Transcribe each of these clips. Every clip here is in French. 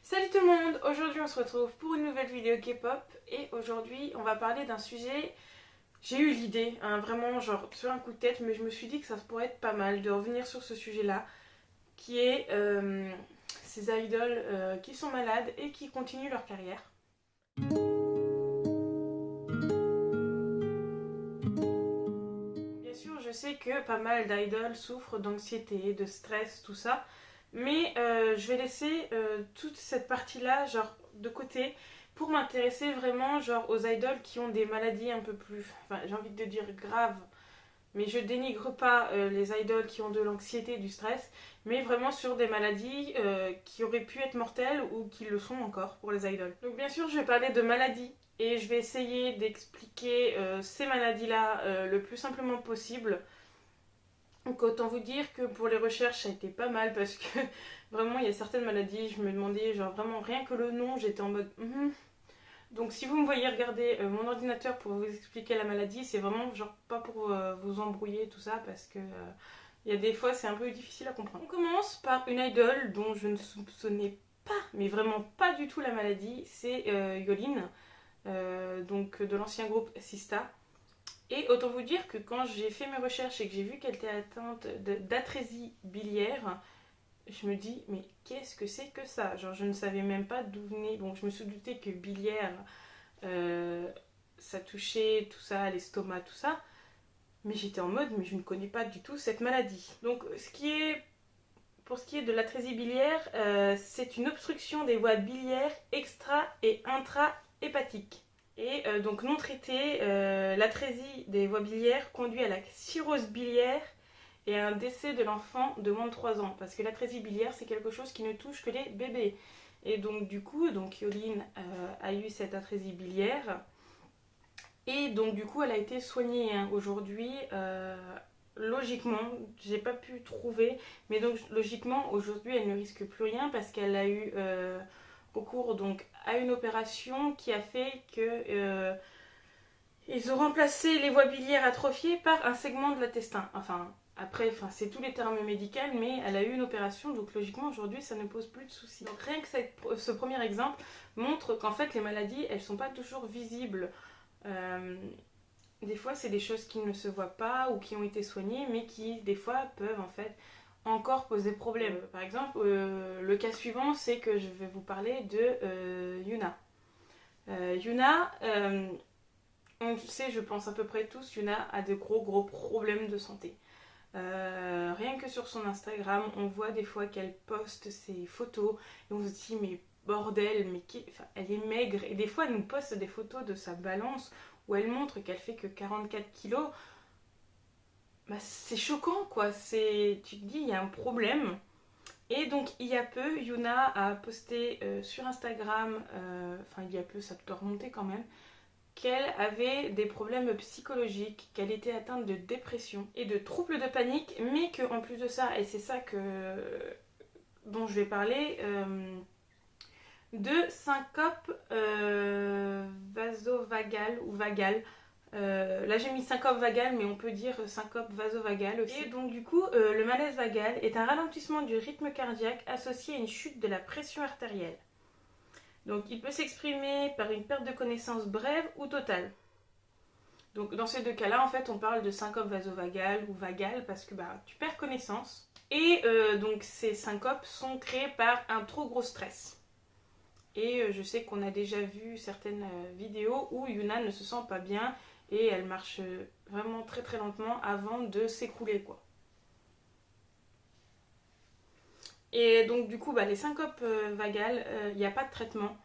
Salut tout le monde, aujourd'hui on se retrouve pour une nouvelle vidéo K-pop et aujourd'hui on va parler d'un sujet. J'ai eu l'idée, vraiment genre sur un coup de tête, mais je me suis dit que ça pourrait être pas mal de revenir sur ce sujet-là, qui est ces idoles qui sont malades et qui continuent leur carrière. Bien sûr, je sais que pas mal d'idoles souffrent d'anxiété, de stress, tout ça, mais je vais laisser toute cette partie-là genre de côté pour m'intéresser vraiment genre aux idoles qui ont des maladies un peu plus, enfin j'ai envie de dire graves, mais je dénigre pas les idoles qui ont de l'anxiété, du stress, mais vraiment sur des maladies qui auraient pu être mortelles ou qui le sont encore pour les idoles. Donc bien sûr, je vais parler de maladies et je vais essayer d'expliquer ces maladies-là le plus simplement possible. Donc autant vous dire que pour les recherches, ça a été pas mal parce que vraiment, il y a certaines maladies, je me demandais, genre vraiment rien que le nom, j'étais en mode Donc si vous me voyez regarder mon ordinateur pour vous expliquer la maladie, c'est vraiment genre pas pour vous embrouiller tout ça parce que il y a des fois c'est un peu difficile à comprendre. On commence par une idole dont je ne soupçonnais pas, mais vraiment pas du tout la maladie, c'est Yolin, donc de l'ancien groupe Sista. Et autant vous dire que quand j'ai fait mes recherches et que j'ai vu qu'elle était atteinte d'atrésie biliaire, je me dis, mais qu'est-ce que c'est que ça? Genre, je ne savais même pas d'où venait. Bon, je me suis doutée que biliaire, euh, ça touchait tout ça, l'estomac, tout ça. Mais j'étais en mode, mais je ne connais pas du tout cette maladie. Donc, pour ce qui est de l'atrésie biliaire, c'est une obstruction des voies biliaires extra- et intra-hépatiques. Et donc non traitée, l'atrésie des voies biliaires conduit à la cirrhose biliaire et à un décès de l'enfant de moins de 3 ans. Parce que l'atrésie biliaire, c'est quelque chose qui ne touche que les bébés. Et donc du coup, Yolin a eu cette atrésie biliaire. Et donc du coup, elle a été soignée hein. Aujourd'hui. Logiquement, j'ai pas pu trouver, mais donc logiquement, aujourd'hui, elle ne risque plus rien parce qu'elle a eu recours donc à une opération qui a fait que ils ont remplacé les voies biliaires atrophiées par un segment de l'intestin. Après, c'est tous les termes médicaux, mais elle a eu une opération, donc logiquement aujourd'hui ça ne pose plus de soucis. Donc rien que ce premier exemple montre qu'en fait les maladies, elles sont pas toujours visibles. Euh, des fois c'est des choses qui ne se voient pas ou qui ont été soignées, mais qui des fois peuvent en fait encore poser problème. Par exemple, le cas suivant, c'est que je vais vous parler de Yuna. Yuna, on sait, je pense à peu près tous, Yuna a de gros problèmes de santé. Rien que sur son Instagram, on voit des fois qu'elle poste ses photos et on se dit mais bordel, elle est maigre. Et des fois elle nous poste des photos de sa balance où elle montre qu'elle fait que 44 kilos. Bah, c'est choquant quoi, tu te dis il y a un problème. Et donc il y a peu, Yuna a posté sur Instagram, il y a peu, ça doit remonter quand même, qu'elle avait des problèmes psychologiques, qu'elle était atteinte de dépression et de troubles de panique, mais qu'en plus de ça, et c'est ça dont je vais parler, de syncope vasovagale ou vagale. Là j'ai mis syncope vagale, mais on peut dire syncope vasovagale aussi. Et donc du coup, le malaise vagal est un ralentissement du rythme cardiaque associé à une chute de la pression artérielle. Donc il peut s'exprimer par une perte de connaissance brève ou totale. Donc dans ces deux cas-là, en fait, on parle de syncope vasovagale ou vagale parce que tu perds connaissance. Et donc ces syncopes sont créées par un trop gros stress. Et je sais qu'on a déjà vu certaines vidéos où Yuna ne se sent pas bien et elle marche vraiment très lentement avant de s'écrouler quoi. Et donc du coup, les syncopes vagales, il n'y a pas de traitement.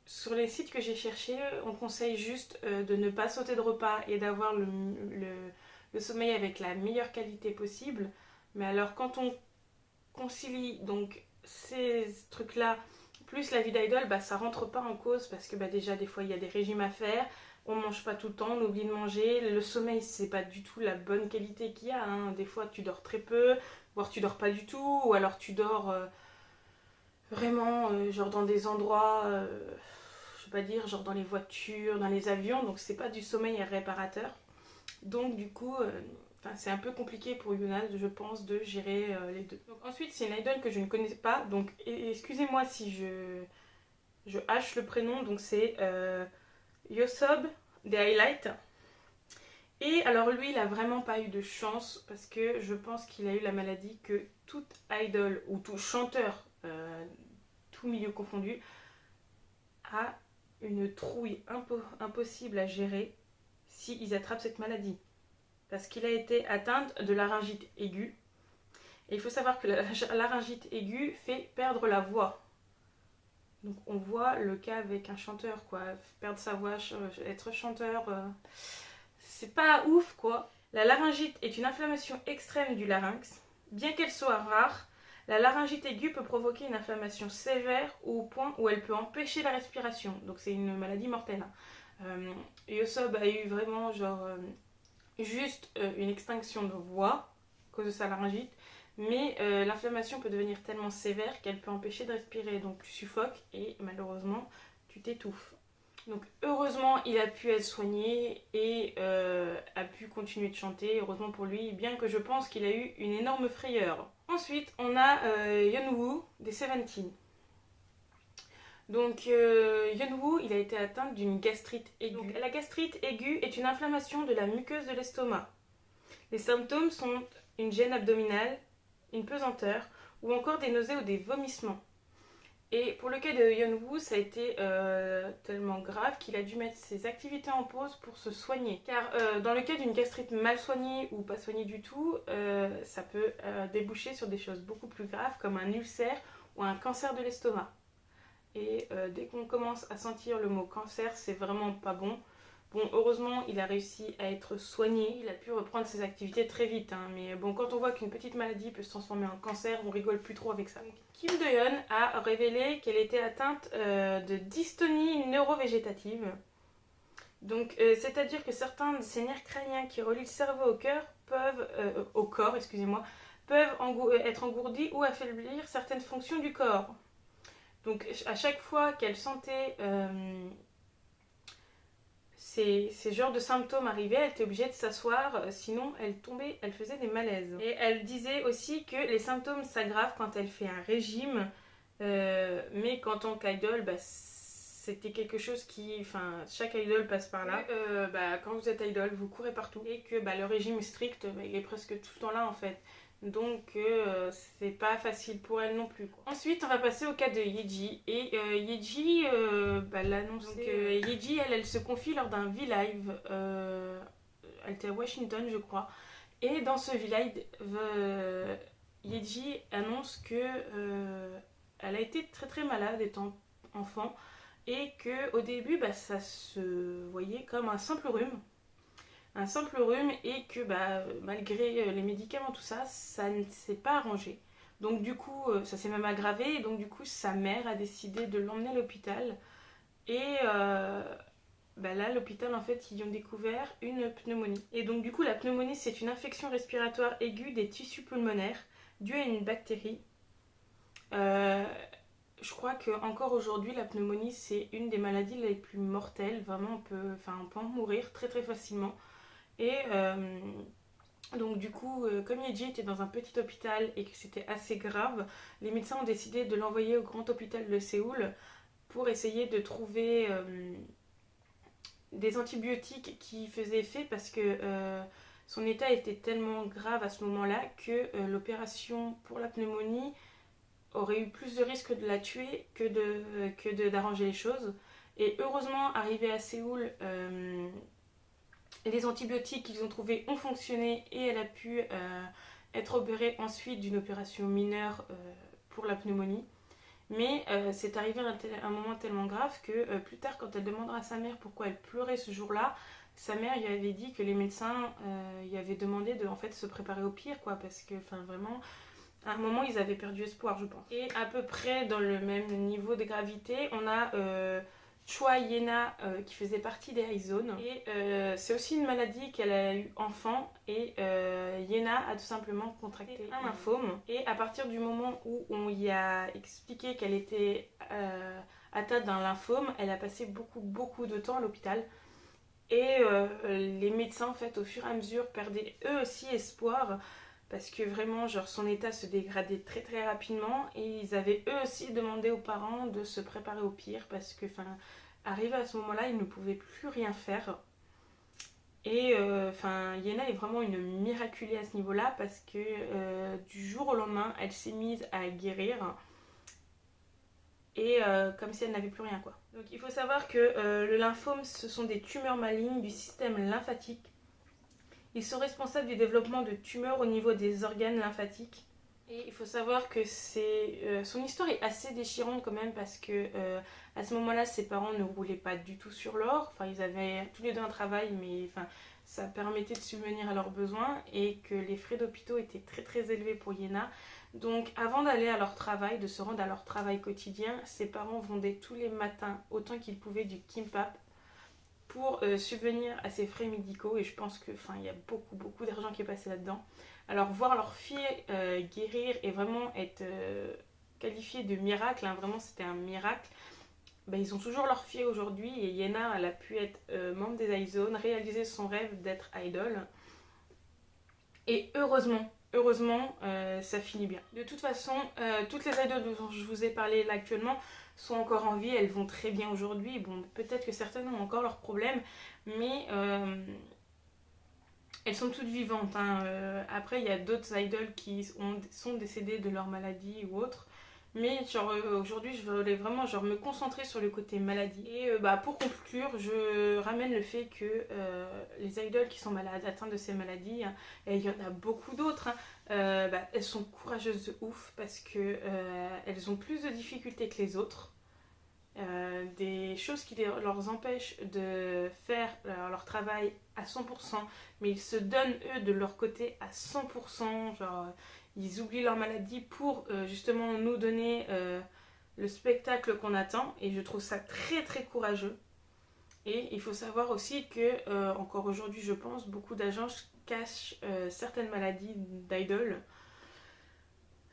Sur les sites que j'ai cherchés, on conseille juste de ne pas sauter de repas et d'avoir le sommeil avec la meilleure qualité possible. Mais alors quand on concilie donc ces trucs-là, plus la vie d'idole, ça rentre pas en cause parce que déjà des fois il y a des régimes à faire, on mange pas tout le temps, on oublie de manger, le sommeil c'est pas du tout la bonne qualité qu'il y a, hein. Des fois tu dors très peu, voire tu dors pas du tout, ou alors tu dors vraiment genre dans des endroits, je vais pas dire genre dans les voitures, dans les avions, donc c'est pas du sommeil réparateur. Donc du coup, enfin, c'est un peu compliqué pour Yuna, je pense, de gérer les deux. Donc, ensuite, c'est une idole que je ne connais pas, donc excusez-moi si je hache le prénom, donc c'est Yosob des Highlights. Et alors lui, il a vraiment pas eu de chance parce que je pense qu'il a eu la maladie que toute idol ou tout chanteur, tout milieu confondu, a une trouille impossible à gérer s'ils attrapent cette maladie. Parce qu'il a été atteint de laryngite aiguë. Et il faut savoir que la laryngite aiguë fait perdre la voix. Donc on voit le cas avec un chanteur, quoi. Perdre sa voix, être chanteur, c'est pas ouf, quoi. La laryngite est une inflammation extrême du larynx. Bien qu'elle soit rare, la laryngite aiguë peut provoquer une inflammation sévère au point où elle peut empêcher la respiration. Donc c'est une maladie mortelle. Yosob a eu vraiment juste une extinction de voix à cause de sa laryngite. Mais l'inflammation peut devenir tellement sévère qu'elle peut empêcher de respirer. Donc tu suffoques et malheureusement tu t'étouffes. Donc heureusement il a pu être soigné et a pu continuer de chanter, heureusement pour lui, bien que je pense qu'il a eu une énorme frayeur. Ensuite on a Yeonwoo des Seventeen. Donc Yeonwoo, il a été atteint d'une gastrite aiguë. Donc, la gastrite aiguë est une inflammation de la muqueuse de l'estomac. Les symptômes sont une gêne abdominale, une pesanteur ou encore des nausées ou des vomissements. Et pour le cas de Yeonwoo, ça a été tellement grave qu'il a dû mettre ses activités en pause pour se soigner. Car dans le cas d'une gastrite mal soignée ou pas soignée du tout, ça peut déboucher sur des choses beaucoup plus graves comme un ulcère ou un cancer de l'estomac. Et dès qu'on commence à sentir le mot cancer, c'est vraiment pas bon. Bon, heureusement, il a réussi à être soigné, il a pu reprendre ses activités très vite. Hein. Mais bon, quand on voit qu'une petite maladie peut se transformer en cancer, on rigole plus trop avec ça. Kim Do-yeon a révélé qu'elle était atteinte de dystonie neurovégétative. Donc, c'est-à-dire que certains de ces nerfs crâniens qui relient le cerveau au corps, peuvent être engourdis ou affaiblir certaines fonctions du corps. Donc, à chaque fois qu'elle sentait ces genres de symptômes arrivaient, elle était obligée de s'asseoir, sinon elle tombait, elle faisait des malaises. Et elle disait aussi que les symptômes s'aggravent quand elle fait un régime, mais qu'en tant qu'idole, c'était quelque chose qui, enfin, chaque idole passe par là. Quand vous êtes idole, vous courez partout et que le régime strict, il est presque tout le temps là en fait. Donc c'est pas facile pour elle non plus, quoi. Ensuite on va passer au cas de Yeji. Et Yeji l'a annoncé. Yeji elle se confie lors d'un V-Live. Elle était à Washington je crois. Et dans ce V-Live Yeji annonce que elle a été très très malade étant enfant. Et que au début ça se voyait comme un simple rhume. Et que malgré les médicaments, tout ça, ça ne s'est pas arrangé. Donc du coup, ça s'est même aggravé et donc du coup, sa mère a décidé de l'emmener à l'hôpital. Et là, l'hôpital, en fait, ils ont découvert une pneumonie. Et donc du coup, la pneumonie, c'est une infection respiratoire aiguë des tissus pulmonaires due à une bactérie. Je crois qu'encore aujourd'hui, la pneumonie, c'est une des maladies les plus mortelles. Vraiment, on peut en mourir très très facilement. Et donc du coup, comme Yeji était dans un petit hôpital et que c'était assez grave, les médecins ont décidé de l'envoyer au grand hôpital de Séoul pour essayer de trouver des antibiotiques qui faisaient effet parce que son état était tellement grave à ce moment-là que l'opération pour la pneumonie aurait eu plus de risques de la tuer que d'arranger les choses. Et heureusement, arrivé à Séoul, les antibiotiques qu'ils ont trouvés ont fonctionné et elle a pu être opérée ensuite d'une opération mineure pour la pneumonie. Mais c'est arrivé à un moment tellement grave que plus tard, quand elle demandera à sa mère pourquoi elle pleurait ce jour-là, sa mère lui avait dit que les médecins lui avaient demandé de en fait, se préparer au pire, quoi, parce que vraiment, à un moment, ils avaient perdu espoir, je pense. Et à peu près dans le même niveau de gravité, on a Choi Yena qui faisait partie des Aizone. Et c'est aussi une maladie qu'elle a eu enfant. Et Yena a tout simplement contracté un lymphome. Et à partir du moment où on y a expliqué qu'elle était atteinte d'un lymphome, elle a passé beaucoup de temps à l'hôpital. Et les médecins en fait au fur et à mesure perdaient eux aussi espoir parce que vraiment genre son état se dégradait très très rapidement et ils avaient eux aussi demandé aux parents de se préparer au pire parce que enfin arrivé à ce moment-là ils ne pouvaient plus rien faire. Et enfin Yena est vraiment une miraculée à ce niveau-là parce que du jour au lendemain elle s'est mise à guérir et comme si elle n'avait plus rien quoi. Donc il faut savoir que le lymphome ce sont des tumeurs malignes du système lymphatique. Ils sont responsables du développement de tumeurs au niveau des organes lymphatiques. Et il faut savoir que son histoire est assez déchirante quand même parce que à ce moment-là, ses parents ne roulaient pas du tout sur l'or. Enfin, ils avaient tous les deux un travail, mais enfin, ça permettait de subvenir à leurs besoins et que les frais d'hôpitaux étaient très très élevés pour Yéna. Donc, avant d'aller à leur travail, de se rendre à leur travail quotidien, ses parents vendaient tous les matins autant qu'ils pouvaient du kimbap pour subvenir à ses frais médicaux et je pense que il y a beaucoup d'argent qui est passé là-dedans. Alors voir leur fille guérir et vraiment être qualifiée de miracle, hein, vraiment c'était un miracle. Ben, ils ont toujours leur fille aujourd'hui et Yena elle a pu être membre des iZone, réaliser son rêve d'être idol et heureusement, ça finit bien. De toute façon, toutes les idoles dont je vous ai parlé là actuellement sont encore en vie, elles vont très bien aujourd'hui. Bon, peut-être que certaines ont encore leurs problèmes, mais elles sont toutes vivantes, hein. Après, il y a d'autres idoles qui sont décédées de leur maladie ou autre. Mais genre aujourd'hui, je voulais vraiment genre me concentrer sur le côté maladie. Et bah, pour conclure, je ramène le fait que les idoles qui sont malades, atteintes de ces maladies, hein, et il y en a beaucoup d'autres, hein, bah, elles sont courageuses de ouf parce que elles ont plus de difficultés que les autres. Des choses qui leur empêchent de faire leur travail à 100%, mais ils se donnent eux de leur côté à 100%, genre ils oublient leur maladie pour justement nous donner le spectacle qu'on attend et je trouve ça très très courageux. Et il faut savoir aussi que encore aujourd'hui je pense beaucoup d'agences cachent certaines maladies d'idoles.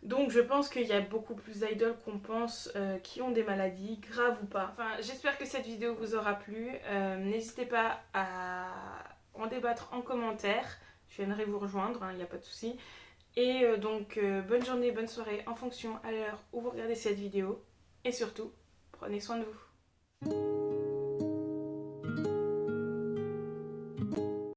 Donc je pense qu'il y a beaucoup plus d'idoles qu'on pense qui ont des maladies, graves ou pas. Enfin, j'espère que cette vidéo vous aura plu. N'hésitez pas à en débattre en commentaire. Je viendrai vous rejoindre, il n'y a pas de souci. Et donc bonne journée, bonne soirée en fonction à l'heure où vous regardez cette vidéo. Et surtout, prenez soin de vous.